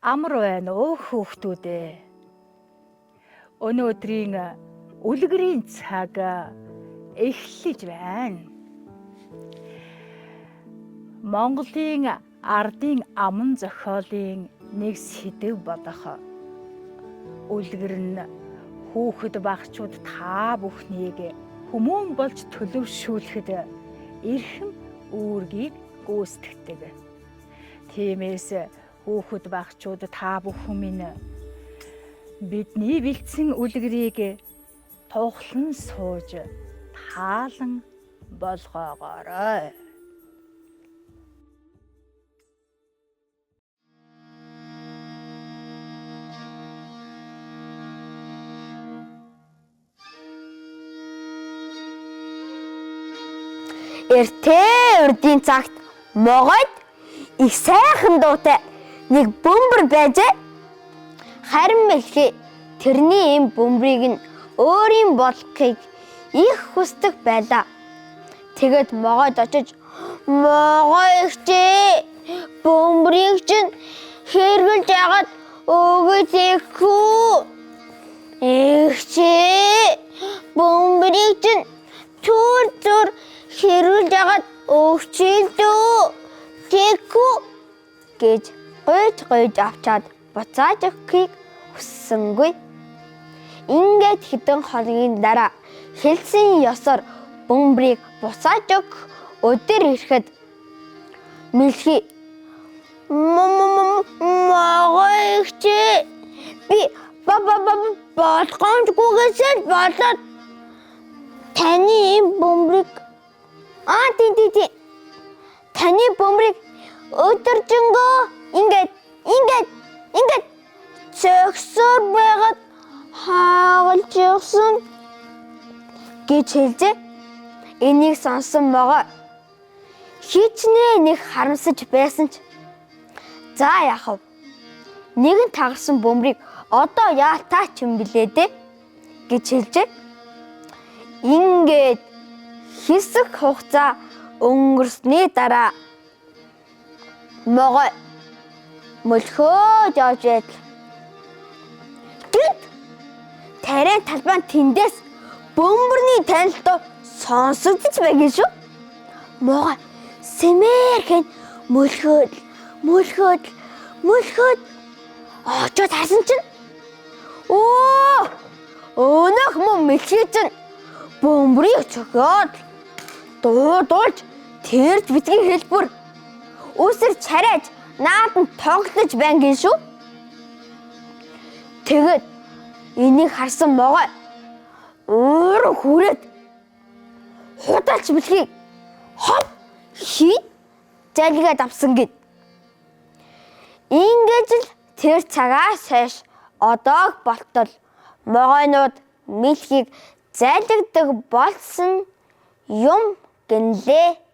Амар байна уу хүүхдүүдээ. Өнөөдрийн үлгэрийн цаг эхлэж байна. Монголын ардын аман зохиолын нэг сэдэв болох үлгэр нь хүүхэд багчууд та бүхнийг хүмүүн болж төлөвшүүлэхэд эрхэм үүргийг гүйцэтгэдэг. Тиймээс хүүхэд багчууд та бүхэн минь бидний бэлдсэн үлгэрийг тухлан сууж таалан болгоогоорой. Эртээ урдын цагт могойд их сайхан дуутай нэг бөмбөр байжээ. Харин мэлхий тэрний эм бөмбөрийг нь өөрийн болохыг их хүсдэг байлаа. Тэгэд могойд очиж "Могойчээ, бөмбөрийг чинь хэрглэж яагаад өгөөгүй? Эгчээ, бөмбөрийг чинь түр хэрүүлж яагаад өгчээлдөө? Тэгэхгүй" гэж гойж авчаад буцааж өгөхийг хүссэнгүй. Ингээд хэдэн хоногийн дараа хэлсэн ёсоор бөмбөрийг буцааж өгөх өдөр ирэхэд мэлхий "Могойчээ, би болгоомжгүйгээс л болоод таны эм бөмбөрийг тий. Таны бөмбөрийг өдөржингөө ингээд зөксөр байгаад хаагалж явсан" гэж хэлжээ. Энийг сонсон могой хичнээн их харамсаж байсан ч "За яах вэ? Нэгэн тагарсан бөмбөрийг одоо яалтаа ч юм билээ дээ" гэж хэлжээ. Ингээд хэсэг хугацаа өнгөрсний дараа могой мөлхөөж явж байтал тариан талбайн тэндээс бөмбөрний танилтуу сонсогдож байгийн шүү. Могой сэмээрхэн мөлхөөд очоод харсан чинь өнөөх мөн мэлхий чинь бөмбөрийг цохиод дуулж тэрд битгий хэлбэр үсэр чарайж наадан тоглож байнгийн шүү. Тэгэд энийг харсан могой өөрөө хүрээд худалч мэлхийг хов хий залгаад авсан гэд. Ингэж л тэр цагаас хойш одоог болтол могойнууд мэлхийг зайлгдаг болсон юм гэнлээ.